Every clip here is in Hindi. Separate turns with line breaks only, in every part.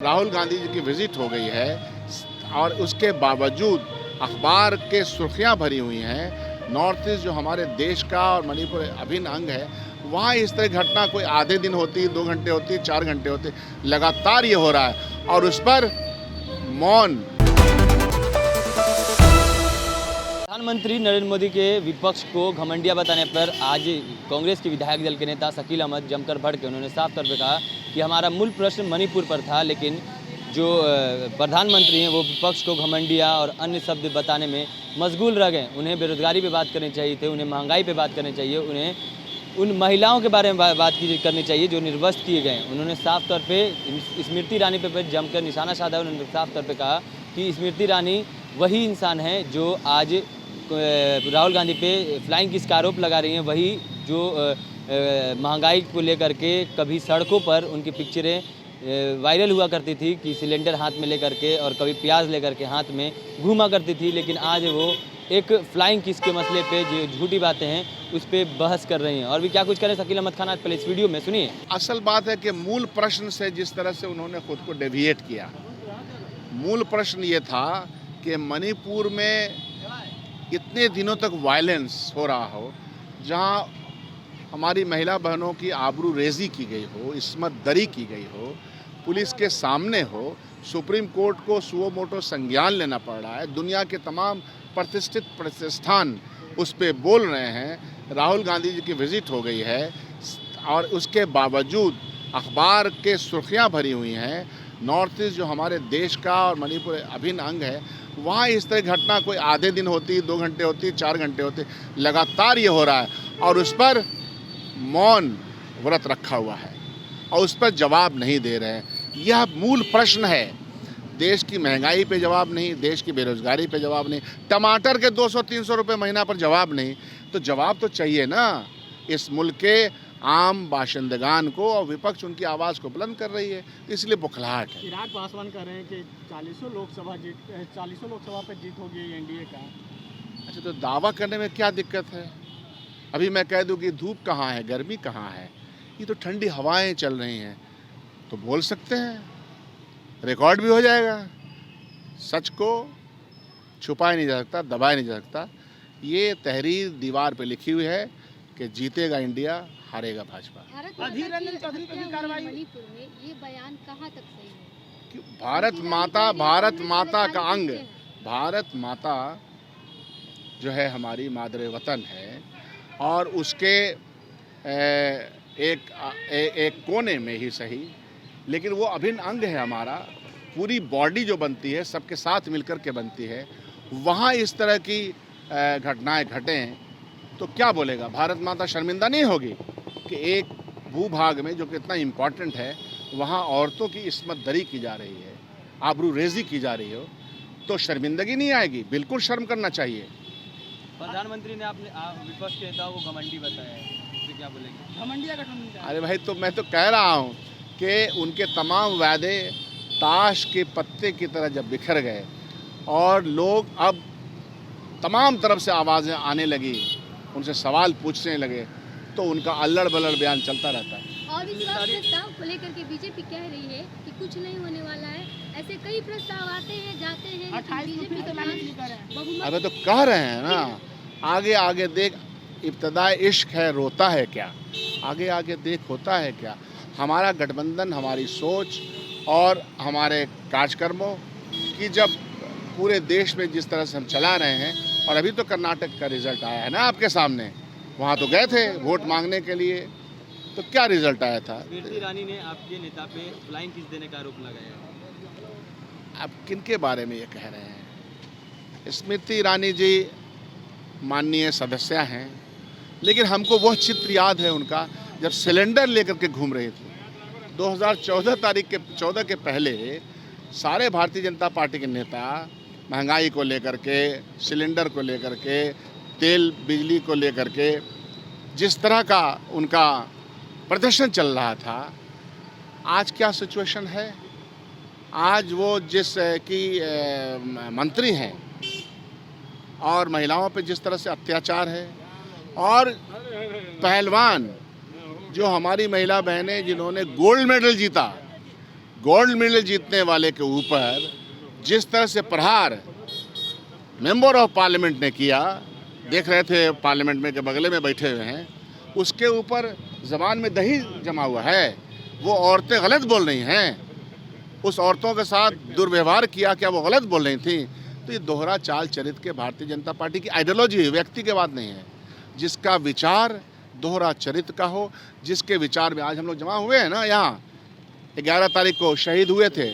राहुल गांधी जी की विजिट हो गई है और उसके बावजूद अखबार के सुर्खियां भरी हुई हैं। नॉर्थ ईस्ट जो हमारे देश का और मणिपुर अभिन्न अंग है, वहाँ इस तरह घटना कोई आधे दिन होती, 2 घंटे होती, 4 घंटे होती, लगातार ये हो रहा है और उस पर मौन।
प्रधानमंत्री नरेंद्र मोदी के विपक्ष को घमंडिया बताने पर आज कांग्रेस के विधायक दल के नेता शकील अहमद जमकर भड़के। उन्होंने साफ तौर पे कहा कि हमारा मूल प्रश्न मणिपुर पर था, लेकिन जो प्रधानमंत्री हैं वो विपक्ष को घमंडिया और अन्य शब्द बताने में मशगूल रह गए। उन्हें बेरोजगारी पे बात करनी चाहिए थे, उन्हें महंगाई पे बात करनी चाहिए, उन्हें उन महिलाओं के बारे में बात करनी चाहिए जो निर्वस्त्र किए गए। उन्होंने साफ तौर पे स्मृति ईरानी पे जमकर निशाना साधा। उन्होंने साफ तौर पे कहा कि स्मृति ईरानी वही इंसान है जो आज राहुल गांधी पे फ्लाइंग किस का आरोप लगा रही हैं, वही जो महंगाई को लेकर के कभी सड़कों पर उनकी पिक्चरें वायरल हुआ करती थी कि सिलेंडर हाथ में लेकर के और कभी प्याज लेकर के हाथ में घूमा करती थी, लेकिन आज वो एक फ्लाइंग किस के मसले पे जो झूठी बातें हैं उस पर बहस कर रही हैं। और भी क्या कुछ करें शकील अहमद खान, आज पहले इस वीडियो में सुनिए।
असल बात है कि मूल प्रश्न से जिस तरह से उन्होंने खुद को डेविएट किया, मूल प्रश्न ये था कि मणिपुर में इतने दिनों तक वायलेंस हो रहा हो, जहां हमारी महिला बहनों की आबरू रेजी की गई हो, इस्मत दरी की गई हो, पुलिस के सामने हो, सुप्रीम कोर्ट को सुओ मोटो संज्ञान लेना पड़ रहा है, दुनिया के तमाम प्रतिष्ठित प्रतिष्ठान उस पर बोल रहे हैं। राहुल गांधी जी की विजिट हो गई है और उसके बावजूद अखबार के सुर्खियां भरी हुई हैं। नॉर्थ ईस्ट जो हमारे देश का और मणिपुर अभिन्न अंग है, वहाँ इस तरह घटना कोई आधे दिन होती, 2 घंटे होती, 4 घंटे होती, लगातार ये हो रहा है और उस पर मौन व्रत रखा हुआ है और उस पर जवाब नहीं दे रहे हैं। यह मूल प्रश्न है। देश की महंगाई पे जवाब नहीं, देश की बेरोजगारी पे जवाब नहीं, टमाटर के 200-300 रुपये महीना पर जवाब नहीं, तो जवाब तो चाहिए ना इस मुल्क के आम बाशिंदगान को, और विपक्ष उनकी आवाज़ को बुलंद कर रही है, इसलिए बुखलाहट है।
चिराग पासवान कह रहे हैं कि 40 लोकसभा पे जीत होगी एनडीए का।
अच्छा, तो दावा करने में क्या दिक्कत है? अभी मैं कह दूं कि धूप कहाँ है, गर्मी कहाँ है, ये तो ठंडी हवाएं चल रही हैं, तो बोल सकते हैं, रिकॉर्ड भी हो जाएगा। सच को छुपाया नहीं जा सकता, दबाया नहीं जा सकता। ये तहरीर दीवार पे लिखी हुई है कि जीतेगा इंडिया, हारेगा भाजपा।
अधीर रंजन चौधरी पे भी कार्रवाई।
मणिपुर में ये बयान कहाँ तक सही है?
भारत माता का अंग, भारत माता जो है हमारी मादरे वतन है और उसके एक कोने में ही सही, लेकिन वो अभिन्न अंग है हमारा। पूरी बॉडी जो बनती है सबके साथ मिलकर के बनती है। वहाँ इस तरह की घटनाएं घटें तो क्या बोलेगा? भारत माता शर्मिंदा नहीं होगी कि एक भूभाग में जो कि इतना इम्पॉर्टेंट है, वहाँ औरतों की इस्मत दरी की जा रही है, आबरू रेजी की जा रही हो, तो शर्मिंदगी नहीं आएगी? बिल्कुल शर्म करना चाहिए।
प्रधानमंत्री ने अपने विपक्ष के नेताओं को घमंडी बताया है, तो क्या बोलेंगे?
घमंडिया गठबंधन।
अरे भाई, तो मैं तो कह रहा हूँ कि उनके तमाम वादे ताश के पत्ते की तरह जब बिखर गए और लोग अब तमाम तरफ से आवाज़ें आने लगी, उनसे सवाल पूछने लगे, तो उनका अल्लड़ बल्लड़ बयान चलता रहता है।
और इस प्रस्ताव को लेकर के बीजेपी कह रही है कि कुछ नहीं होने वाला है। ऐसे कई प्रस्ताव आते हैं जाते हैं,
अबे तो कह रहे हैं ना, आगे आगे देख, इब्तदाए इश्क है रोता है क्या, आगे आगे देख होता है क्या। हमारा गठबंधन, हमारी सोच और हमारे कार्यक्रमों की जब पूरे देश में जिस तरह से हम चला रहे हैं, और अभी तो कर्नाटक का रिजल्ट आया है ना आपके सामने, वहाँ तो गए थे वोट मांगने के लिए, तो क्या रिजल्ट आया था?
स्मृति ईरानी ने आपके नेता पे फ्लाइंग किस देने का आरोप लगाया।
आप किनके बारे में ये कह रहे हैं? स्मृति ईरानी जी माननीय सदस्य हैं, लेकिन हमको वह चित्र याद है उनका जब सिलेंडर लेकर के घूम रही थी 2014 के पहले। सारे भारतीय जनता पार्टी के नेता महंगाई को लेकर के, सिलेंडर को लेकर के, तेल बिजली को लेकर के जिस तरह का उनका प्रदर्शन चल रहा था, आज क्या सिचुएशन है? आज वो जिस की मंत्री हैं और महिलाओं पे जिस तरह से अत्याचार है, और पहलवान जो हमारी महिला बहनें जिन्होंने गोल्ड मेडल जीता, गोल्ड मेडल जीतने वाले के ऊपर जिस तरह से प्रहार मेंबर ऑफ पार्लियामेंट ने किया, देख रहे थे पार्लियामेंट में के बगले में बैठे हुए हैं, उसके ऊपर ज़बान में दही जमा हुआ है। वो औरतें गलत बोल रही हैं, उस औरतों के साथ दुर्व्यवहार किया, क्या वो गलत बोल रही थी? तो ये दोहरा चाल चरित्र के भारतीय जनता पार्टी की आइडियोलॉजी है, व्यक्ति के बात नहीं है। जिसका विचार दोहरा चरित्र का हो, जिसके विचार में आज हम लोग जमा हुए हैं ना, यहाँ 11 तारीख को शहीद हुए थे,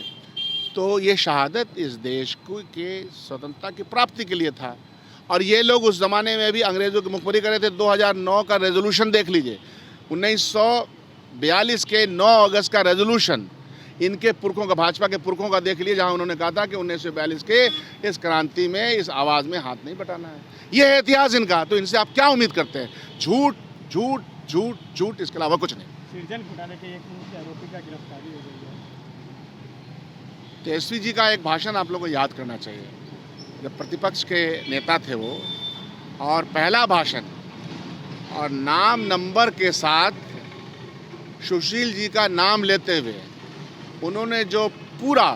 तो ये शहादत इस देश को के स्वतंत्रता की प्राप्ति के लिए था। और ये लोग उस ज़माने में भी अंग्रेज़ों की मुखबरी कर रहे थे। 2009 का रेजोल्यूशन देख लीजिए, 1942 के 9 अगस्त का रेजोल्यूशन इनके पुरखों का, भाजपा के पुरखों का देख लिए, जहां उन्होंने कहा था कि 1942 के इस क्रांति में, इस आवाज़ में हाथ नहीं बटाना है। ये है इतिहास इनका। तो इनसे आप क्या उम्मीद करते हैं? झूठ झूठ झूठ झूठ, इसके अलावा कुछ नहीं।
सृजन घोटाले के एक मुख्य आरोपी का गिरफ्तारी हो गई है।
तेजस्वी जी का एक भाषण आप लोगों को याद करना चाहिए। जब प्रतिपक्ष के नेता थे वो, और पहला भाषण और नाम नंबर के साथ सुशील जी का नाम लेते हुए उन्होंने जो पूरा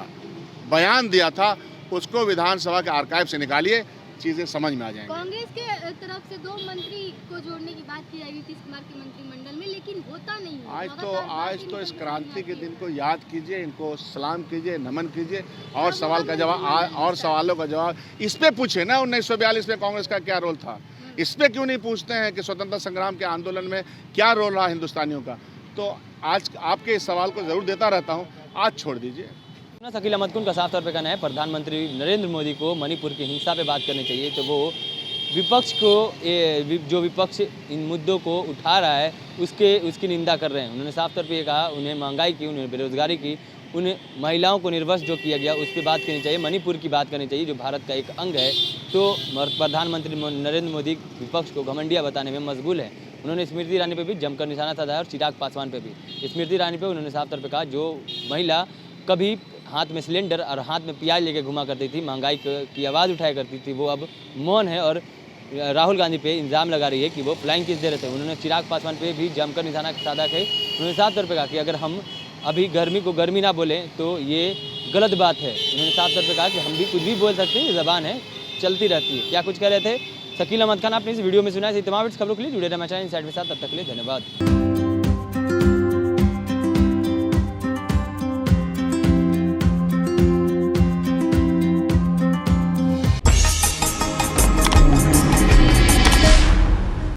बयान दिया था, उसको विधानसभा के आर्काइव से निकालिए, चीज़ें समझ में आ जाएंगी।
कांग्रेस के तरफ से 2 मंत्री को जोड़ने की बात की जाएगी नीतीश कुमार के मंत्रिमंडल में, लेकिन होता नहीं है।
आज तो इस क्रांति के दिन को याद कीजिए, इनको सलाम कीजिए, नमन कीजिए, और सवाल का जवाब, और सवालों का जवाब इस पे पूछे ना, 1942 में कांग्रेस का क्या रोल था। इस पे क्यों नहीं पूछते हैं कि स्वतंत्रता संग्राम के आंदोलन में क्या रोल रहा हिंदुस्तानियों का? तो आज आपके इस सवाल को ज़रूर देता रहता हूँ, आज छोड़ दीजिए।
शकील अहमद का साफ तौर पे कहना है प्रधानमंत्री नरेंद्र मोदी को मणिपुर की हिंसा पे बात करनी चाहिए, तो वो विपक्ष को, जो विपक्ष इन मुद्दों को उठा रहा है उसकी निंदा कर रहे हैं। उन्होंने साफ तौर पे ये कहा, उन्हें महंगाई की, उन्हें बेरोजगारी की, उन्हें महिलाओं को निर्वस्त्र जो किया गया उस पर बात करनी चाहिए, मणिपुर की बात करनी चाहिए जो भारत का एक अंग है। तो प्रधानमंत्री नरेंद्र मोदी विपक्ष को घमंडिया बताने में मशगूल है। उन्होंने स्मृति ईरानी पे भी जमकर निशाना साधा और चिराग पासवान पे भी। स्मृति ईरानी पे उन्होंने साफ तौर पे कहा, जो महिला कभी हाथ में सिलेंडर और हाथ में प्याज लेके घुमा करती थी, महंगाई की आवाज़ उठाया करती थी, वो अब मौन है और राहुल गांधी पे इल्ज़ाम लगा रही है कि वो फ्लाइंग किस दे रहे थे। उन्होंने चिराग पासवान पे भी जमकर निशाना साधा है। उन्होंने साफ तौर पे कहा कि अगर हम अभी गर्मी को गर्मी ना बोलें तो ये गलत बात है। उन्होंने साफ तौर पे कहा कि हम भी कुछ भी बोल सकते हैं, ये ज़बान है, चलती रहती है। क्या कुछ कह रहे थे शकील अहमद खान, आपने इस वीडियो में सुना है। तमाम खबरों के लिए जुड़े रहना चाहिए इनसाइड के साथ। तब तक के लिए धन्यवाद।